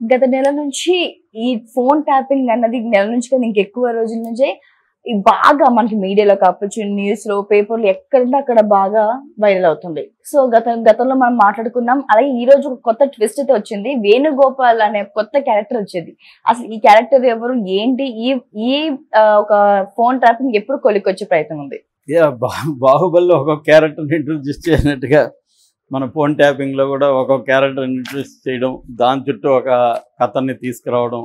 గత నెల నుంచి ఈ ఫోన్ ట్యాపింగ్ అన్నది నెల నుంచి కాదు ఇంకెక్కువ రోజుల నుంచే బాగా మనకి మీడియాలో కావచ్చు, న్యూస్‌లో, పేపర్‌లో ఎక్కడంటే అక్కడ బాగా వైరల్ అవుతుంది. సో, గతంలో మనం మాట్లాడుకున్నాం. అలాగే ఈ రోజు ఒక కొత్త ట్విస్ట్ అయితే వచ్చింది. వేణుగోపాల్ అనే కొత్త క్యారెక్టర్ వచ్చింది. అసలు ఈ క్యారెక్టర్ ఎవరు? ఏంటి? ఈ ఈ ఒక ఫోన్ ట్రాపింగ్ ఎప్పుడు కొలిక్కొచ్చే ప్రయత్నం ఉంది? యాహ్! 'బాహుబలిలో' ఒక్కొక్క క్యారెక్టర్‌ని ఇంట్రొడ్యూస్ చేసినట్టుగా మన ఫోన్ ట్యాపింగ్‌లో కూడా ఒక్కొక్క క్యారెక్టర్‌ని ఇంట్రొడ్యూస్ చేయడం, దాని చుట్టూ ఒక కథని తీసుకురావడం,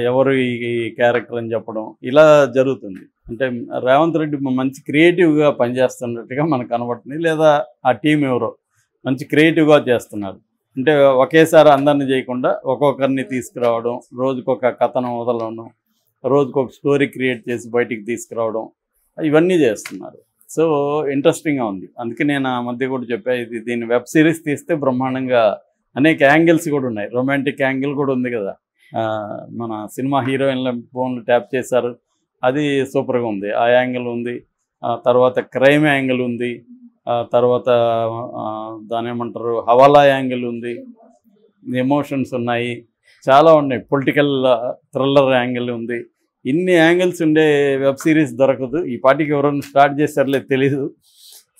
ఎవరు ఈ క్యారెక్టర్ అని చెప్పడం, ఇలా జరుగుతుంది. అంటే రేవంత్ రెడ్డి మంచి క్రియేటివ్‌గా పనిచేస్తున్నట్టుగా మనకు కనబడుతుంది. లేదా ఆ టీం ఎవరో మంచి క్రియేటివ్‌గా చేస్తున్నారు. అంటే ఒకేసారి అందరిని చేయకుండా ఒక్కొక్కరిని తీసుకురావడం, రోజుకొక కథనం వదలడం, రోజుకొక స్టోరీ క్రియేట్ చేసి బయటికి తీసుకురావడం, ఇవన్నీ చేస్తున్నారు. సో, ఇంట్రెస్టింగ్‌గా ఉంది. అందుకే నేను ఆ మధ్య కూడా చెప్పా, దీన్ని వెబ్ సిరీస్ తీస్తే బ్రహ్మాండంగా అనేక యాంగిల్స్ కూడా ఉన్నాయి. రొమాంటిక్ యాంగిల్ కూడా ఉంది కదా. మన సినిమా హీరోయిన్ల ఫోన్లు ట్యాప్ చేశారు, అది సూపర్గా ఉంది. ఆ యాంగిల్ ఉంది. తర్వాత క్రైమ్ యాంగిల్ ఉంది. తర్వాత దాని ఏమంటారు, హవాలా యాంగిల్ ఉంది, ఎమోషన్స్ ఉన్నాయి, చాలా ఉన్నాయి. పొలిటికల్ థ్రిల్లర్ యాంగిల్ ఉంది. ఇన్ని యాంగిల్స్ ఉండే వెబ్ సిరీస్ దొరకదు. ఈ పాటికి ఎవరైనా స్టార్ట్ చేశారులే తెలీదు.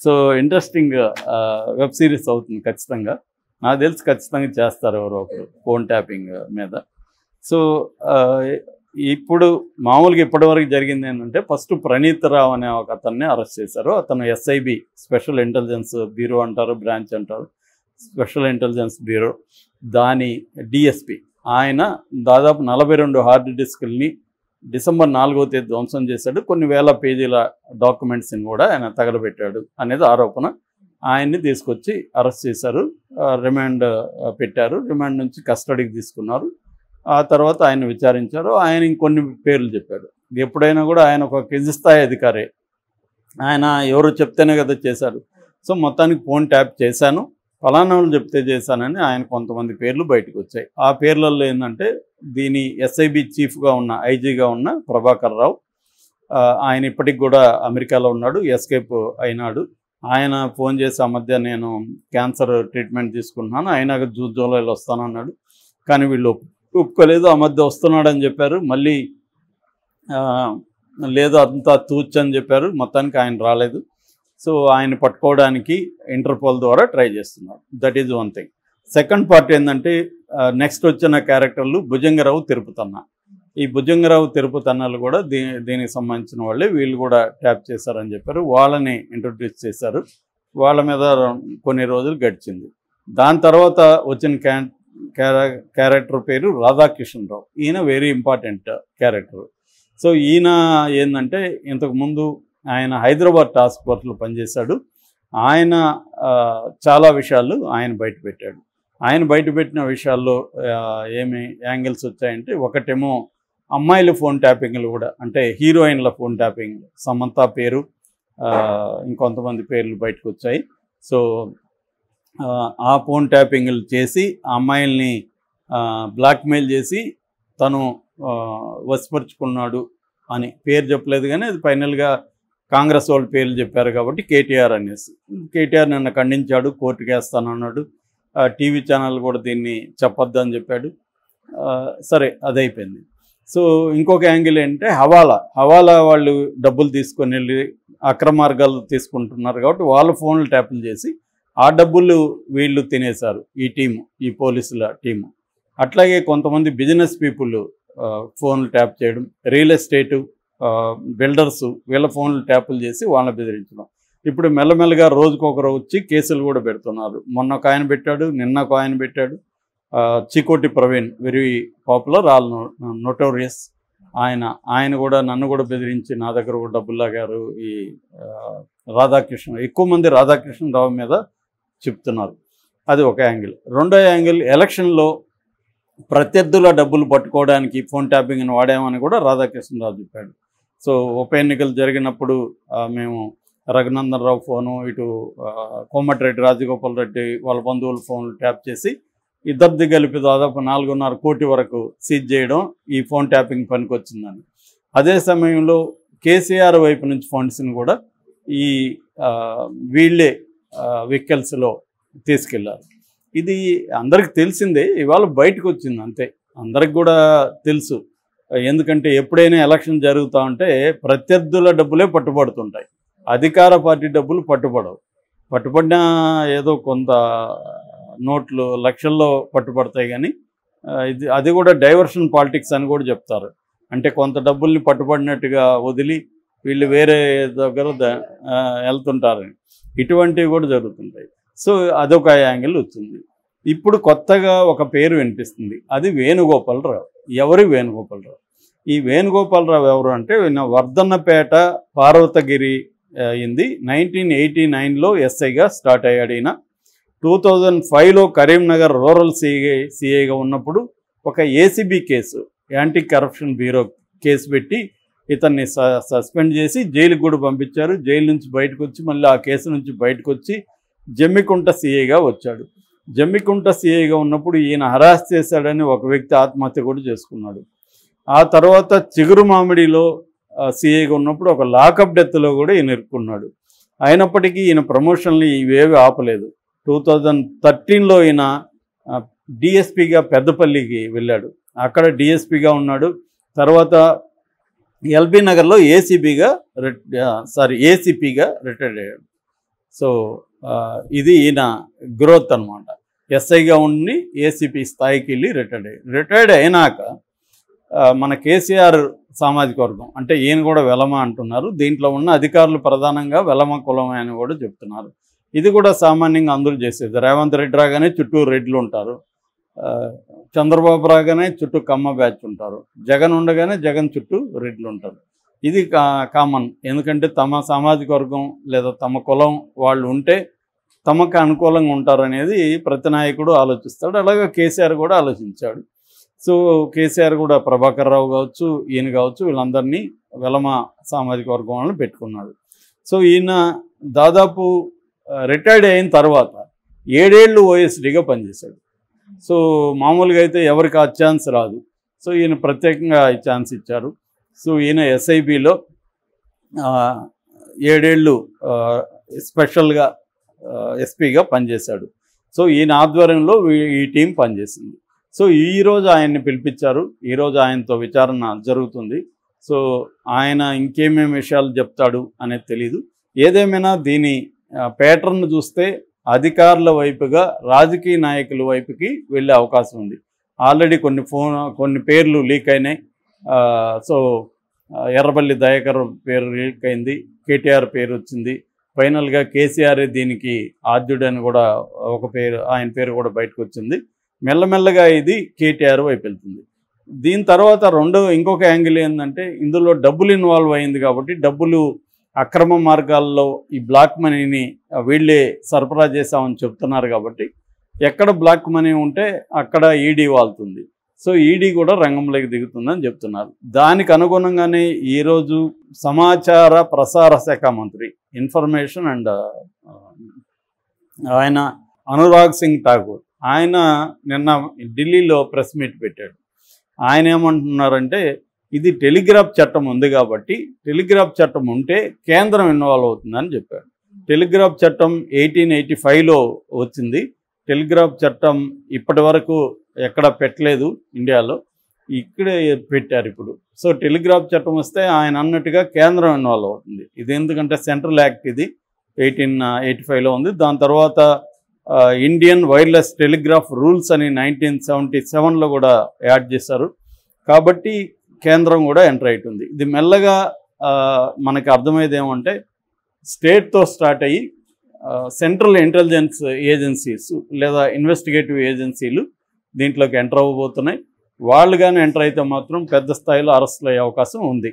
సో, ఇంట్రెస్టింగ్ వెబ్ సిరీస్ అవుతుంది ఖచ్చితంగా. నాకు తెలిసి ఖచ్చితంగా చేస్తారు ఎవరో ఒకరు ఫోన్ ట్యాపింగ్ మీద. సో, ఇప్పుడు మామూలుగా ఇప్పటివరకు జరిగింది ఏంటంటే, ఫస్ట్ ప్రణీత్ రావు అనే ఒక అతన్ని అరెస్ట్ చేశారు. అతను ఎస్ఐబి, స్పెషల్ ఇంటెలిజెన్స్ బ్యూరో అంటారు, బ్రాంచ్ అంటారు, స్పెషల్ ఇంటెలిజెన్స్ బ్యూరో, దాని డిఎస్పి. ఆయన దాదాపు 42 హార్డ్ డిస్కుల్ని డిసెంబర్ 4వ తేదీ ధ్వంసం చేశాడు. కొన్ని వేల పేజీల డాక్యుమెంట్స్ని కూడా ఆయన తగలబెట్టాడు అనేది ఆరోపణ. ఆయన్ని తీసుకొచ్చి అరెస్ట్ చేశారు, రిమాండ్ పెట్టారు. రిమాండ్ నుంచి కస్టడీకి తీసుకున్నారు. ఆ తర్వాత ఆయన విచారించారు. ఆయన ఇంకొన్ని పేర్లు చెప్పాడు. ఎప్పుడైనా కూడా ఆయన ఒక కింది స్థాయి అధికారే, ఆయన ఎవరు చెప్తేనే కదా చేశాడు. సో, మొత్తానికి ఫోన్ ట్యాప్ చేశాను, ఫలానా వాళ్ళు చెప్తే చేశానని ఆయన కొంతమంది పేర్లు బయటకు వచ్చాయి. ఆ పేర్లలో ఏంటంటే, దీని ఎస్ఐబి చీఫ్గా ఉన్న, ఐజీగా ఉన్న ప్రభాకర్ రావు, ఆయన ఇప్పటికి కూడా అమెరికాలో ఉన్నాడు, ఎస్కేప్ అయినాడు. ఆయన ఫోన్ చేసి ఆ మధ్య నేను క్యాన్సర్ ట్రీట్మెంట్ తీసుకుంటున్నాను, అయినా జూలైలో వస్తానన్నాడు. కానీ వీళ్ళు ఒప్పుకోలేదు. ఆ మధ్య వస్తున్నాడని చెప్పారు, మళ్ళీ లేదు అంతా తూచని చెప్పారు. మొత్తానికి ఆయన రాలేదు. సో, ఆయన పట్టుకోవడానికి ఇంటర్పోల్ ద్వారా ట్రై చేస్తున్నారు. That is one thing. Second part ఏంటంటే, నెక్స్ట్ వచ్చిన క్యారెక్టర్లు భుజంగరావు, తిరుపతన్న. ఈ భుజంగరావు, తిరుపతన్నలు కూడా దీనికి సంబంధించిన వాళ్ళే. వీళ్ళు కూడా ట్యాప్ చేశారని చెప్పారు. వాళ్ళని ఇంట్రొడ్యూస్ చేశారు. వాళ్ళ మీద కొన్ని రోజులు గడిచింది. దాని తర్వాత వచ్చిన క్యారెక్టర్ పేరు రాధాకిషన్ రావు. ఈయన వెరీ ఇంపార్టెంట్ క్యారెక్టర్. సో, ఈయన ఏంటంటే, ఇంతకుముందు ఆయన హైదరాబాద్ టాస్క్ ఫోర్స్లో పనిచేశాడు. ఆయన చాలా విషయాలు ఆయన బయటపెట్టాడు. ఆయన బయటపెట్టిన విషయాల్లో ఏమి యాంగిల్స్ వచ్చాయంటే, ఒకటేమో అమ్మాయిల ఫోన్ ట్యాపింగ్లు కూడా, అంటే హీరోయిన్ల ఫోన్ ట్యాపింగ్, సమంత పేరు, ఇంకొంతమంది పేర్లు బయటకు వచ్చాయి. సో, ఆ ఫోన్ ట్యాపింగ్లు చేసి ఆ అమ్మాయిల్ని బ్లాక్మెయిల్ చేసి తను వశపరుచుకున్నాడు అని పేరు చెప్పలేదు, కానీ అది ఫైనల్గా కాంగ్రెస్ వాళ్ళ పేర్లు చెప్పారు కాబట్టి కేటీఆర్ అనేసి. కేటీఆర్ నిన్న ఖండించాడు, కోర్టుకు వేస్తానన్నాడు. టీవీ ఛానల్ కూడా దీన్ని చెప్పొద్దు అని చెప్పాడు. సరే, అదైపోయింది. సో, ఇంకొక యాంగిల్ ఏంటంటే హవాలా వాళ్ళు డబ్బులు తీసుకొని వెళ్ళి అక్రమ మార్గాలు తీసుకుంటున్నారు కాబట్టి వాళ్ళ ఫోన్లు ట్యాపులు చేసి ఆ డబ్బులు వీళ్ళు తినేశారు, ఈ పోలీసుల టీము. అట్లాగే కొంతమంది బిజినెస్ పీపుల్ ఫోన్లు ట్యాప్ చేయడం, రియల్ ఎస్టేటు బిల్డర్స్ వీళ్ళ ఫోన్లు ట్యాపులు చేసి వాళ్ళని బెదిరించడం. ఇప్పుడు మెల్లమెల్లగా రోజుకొకరు వచ్చి కేసులు కూడా పెడుతున్నారు. మొన్న ఒక ఆయన పెట్టాడు, నిన్న ఒక ఆయన పెట్టాడు. Chikoti Praveen, very popular, all notorious. ఆయన కూడా నన్ను కూడా బెదిరించి నా దగ్గర కూడా డబ్బులు లాగారు. ఈ రాధాకృష్ణ, ఎక్కువ మంది రాధాకృష్ణ రావు మీద చెప్తున్నారు. అది ఒక యాంగిల్. రెండో యాంగిల్, ఎలక్షన్లో ప్రత్యర్థుల డబ్బులు పట్టుకోవడానికి ఫోన్ ట్యాపింగ్ని వాడామని కూడా రాధాకృష్ణరావు చెప్పాడు. సో, ఉప ఎన్నికలు జరిగినప్పుడు మేము రఘునందన్ రావు ఫోను, ఇటు కోమటిరెడ్డి రాజగోపాల్ రెడ్డి వాళ్ళ బంధువుల ఫోన్లు ట్యాప్ చేసి ఇద్దరిది కలిపి దాదాపు 4.5 కోటి వరకు సీజ్ చేయడం ఈ ఫోన్ ట్యాపింగ్ పనికి వచ్చిందని. అదే సమయంలో కేసీఆర్ వైపు నుంచి ఫండ్స్ని కూడా ఈ వీళ్ళే వెహికల్స్లో తీసుకెళ్లారు. ఇది అందరికి తెలిసిందే, ఇవాళ బయటకు వచ్చింది అంతే. అందరికి కూడా తెలుసు. ఎందుకంటే ఎప్పుడైనా ఎలక్షన్ జరుగుతూ ఉంటే ప్రత్యర్థుల డబ్బులే పట్టుబడుతుంటాయి, అధికార పార్టీ డబ్బులు పట్టుబడవు. పట్టుబడినా ఏదో కొంత నోట్లు లక్షల్లో పట్టుబడతాయి, కానీ అది కూడా డైవర్షన్ పాలిటిక్స్ అని కూడా చెప్తారు. అంటే కొంత డబ్బుల్ని పట్టుబడినట్టుగా వదిలి వీళ్ళు వేరే దగ్గర వెళ్తుంటారని, ఇటువంటివి కూడా జరుగుతుంటాయి. సో అదొక యాంగిల్ వచ్చింది. ఇప్పుడు కొత్తగా ఒక పేరు వినిపిస్తుంది, అది వేణుగోపాలరావు. ఎవరు వేణుగోపాలరావు? ఈ వేణుగోపాలరావు ఎవరు అంటే వర్ధన్నపేట పార్వతగిరి అయింది. 1989లో ఎస్ఐగా స్టార్ట్ అయ్యాడు ఈయన. 2005లో కరీంనగర్ రూరల్ సిఐగా ఉన్నప్పుడు ఒక ACB case, anti corruption bureau case పెట్టి ఇతన్ని సస్పెండ్ చేసి జైలుకి కూడా పంపించారు. జైలు నుంచి బయటకు వచ్చి మళ్ళీ ఆ కేసు నుంచి బయటకు వచ్చి జమ్మికుంట సిఐగా వచ్చాడు. జమ్మికుంట సిఐగా ఉన్నప్పుడు ఈయన హరాస్ చేశాడని ఒక వ్యక్తి ఆత్మహత్య కూడా చేసుకున్నాడు. ఆ తర్వాత చిగురు మామిడిలో సిఐగా ఉన్నప్పుడు ఒక లాకప్ డెత్లో కూడా ఈయన ఇరుక్కున్నాడు. అయినప్పటికీ ఈయన ప్రమోషన్లు ఇవేవి ఆపలేదు. 2013లో ఈయన డిఎస్పీగా పెద్దపల్లికి వెళ్ళాడు, అక్కడ డిఎస్పీగా ఉన్నాడు. తర్వాత ఎల్బీ నగర్లో ఏసీపీగా రిటైర్డ్ అయ్యాడు. సో ఇది ఈయన గ్రోత్ అనమాట. ఎస్ఐగా ఉండి ఏసీపీ స్థాయికి వెళ్ళి రిటైర్డ్ అయినాక మన కేసీఆర్ సామాజిక వర్గం అంటే ఈయన కూడా వెలమ అంటున్నారు. దీంట్లో ఉన్న అధికారులు ప్రధానంగా వెలమ కులమే అని కూడా చెప్తున్నారు. ఇది కూడా సామాన్యంగా అందరూ చేసేది. రేవంత్ రెడ్డి రాగానే చుట్టూ రెడ్లు ఉంటారు, చంద్రబాబు రాగానే చుట్టూ కమ్మ బ్యాచ్ ఉంటారు, జగన్ ఉండగానే జగన్ చుట్టూ రెడ్లు ఉంటారు. ఇది కామన్. ఎందుకంటే తమ సామాజిక వర్గం లేదా తమ కులం వాళ్ళు ఉంటే తమకు అనుకూలంగా ఉంటారనేది ప్రతి నాయకుడు ఆలోచిస్తాడు. అలాగే కేసీఆర్ కూడా ఆలోచించాడు. సో కేసీఆర్ కూడా ప్రభాకర్ రావు కావచ్చు, ఈయన కావచ్చు, వీళ్ళందరినీ వెలమ సామాజిక వర్గం వాళ్ళని పెట్టుకున్నాడు. సో ఈయన దాదాపు రిటైర్డ్ అయిన తర్వాత 7 ఏళ్ళు ఓఎస్డీగా పనిచేశాడు. సో మామూలుగా అయితే ఎవరికి ఆ ఛాన్స్ రాదు. సో ఈయన ప్రత్యేకంగా ఈ ఛాన్స్ ఇచ్చారు. సో ఈయన ఎస్ఐబిలో 7 ఏళ్ళు స్పెషల్గా ఎస్పీగా పనిచేశాడు. సో ఈయన ఆధ్వర్యంలో ఈ టీం పనిచేసింది. సో ఈరోజు ఆయన్ని పిలిపించారు, ఈరోజు ఆయనతో విచారణ జరుగుతుంది. సో ఆయన ఇంకేమేమి విషయాలు చెప్తాడు అనేది తెలీదు. ఏదేమైనా దీని ప్యాటర్న్ చూస్తే అధికారుల వైపుగా రాజకీయ నాయకుల వైపుకి వెళ్ళే అవకాశం ఉంది. ఆల్రెడీ కొన్ని పేర్లు లీక్ అయినాయి. సో ఎర్రబల్లి దయాకర్ పేరు లీక్ అయింది, కేటీఆర్ పేరు వచ్చింది. ఫైనల్గా కేసీఆర్ దీనికి ఆద్యుడని కూడా ఒక పేరు, ఆయన పేరు కూడా బయటకు వచ్చింది. మెల్లమెల్లగా ఇది కేటీఆర్ వైపు వెళ్తుంది. దీని తర్వాత ఇంకొక యాంగిల్ ఏంటంటే ఇందులో డబ్బులు ఇన్వాల్వ్ అయింది కాబట్టి డబ్బులు అక్రమ మార్గాల్లో ఈ బ్లాక్ మనీని వీళ్ళే సరఫరా చేశామని చెప్తున్నారు. కాబట్టి ఎక్కడ బ్లాక్ మనీ ఉంటే అక్కడ ఈడీ వాళ్తుంది. సో ఈడీ కూడా రంగంలోకి దిగుతుందని చెప్తున్నారు. దానికి అనుగుణంగానే ఈరోజు సమాచార ప్రసార శాఖ మంత్రి ఇన్ఫర్మేషన్ అండ్ ఆయన అనురాగ్ సింగ్ ఠాకూర్ ఆయన నిన్న ఢిల్లీలో ప్రెస్ మీట్ పెట్టాడు. ఆయన ఏమంటున్నారంటే ఇది టెలిగ్రాఫ్ చట్టం ఉంది కాబట్టి టెలిగ్రాఫ్ చట్టం ఉంటే కేంద్రం ఇన్వాల్వ్ అవుతుందని చెప్పాడు. టెలిగ్రాఫ్ చట్టం 1885లో వచ్చింది. టెలిగ్రాఫ్ చట్టం ఇప్పటి వరకు ఎక్కడ పెట్టలేదు ఇండియాలో, ఇక్కడే పెట్టారు ఇప్పుడు. సో టెలిగ్రాఫ్ చట్టం వస్తే ఆయన అన్నట్టుగా కేంద్రం ఇన్వాల్వ్ అవుతుంది. ఇది ఎందుకంటే సెంట్రల్ యాక్ట్, ఇది 1885లో ఉంది. దాని తర్వాత ఇండియన్ వైర్లెస్ టెలిగ్రాఫ్ రూల్స్ అని 1977లో కూడా యాడ్ చేశారు. కాబట్టి కేంద్రం కూడా ఎంటర్ అవుతుంది. ఇది మెల్లగా మనకి అర్థమయ్యేది ఏమంటే స్టేట్తో స్టార్ట్ అయ్యి సెంట్రల్ ఇంటెలిజెన్స్ ఏజెన్సీస్ లేదా ఇన్వెస్టిగేటివ్ ఏజెన్సీలు దీంట్లోకి ఎంటర్ అవ్వబోతున్నాయి. వాళ్ళు కానీ ఎంటర్ అయితే మాత్రం పెద్ద స్థాయిలో అరెస్టులు అయ్యే అవకాశం ఉంది.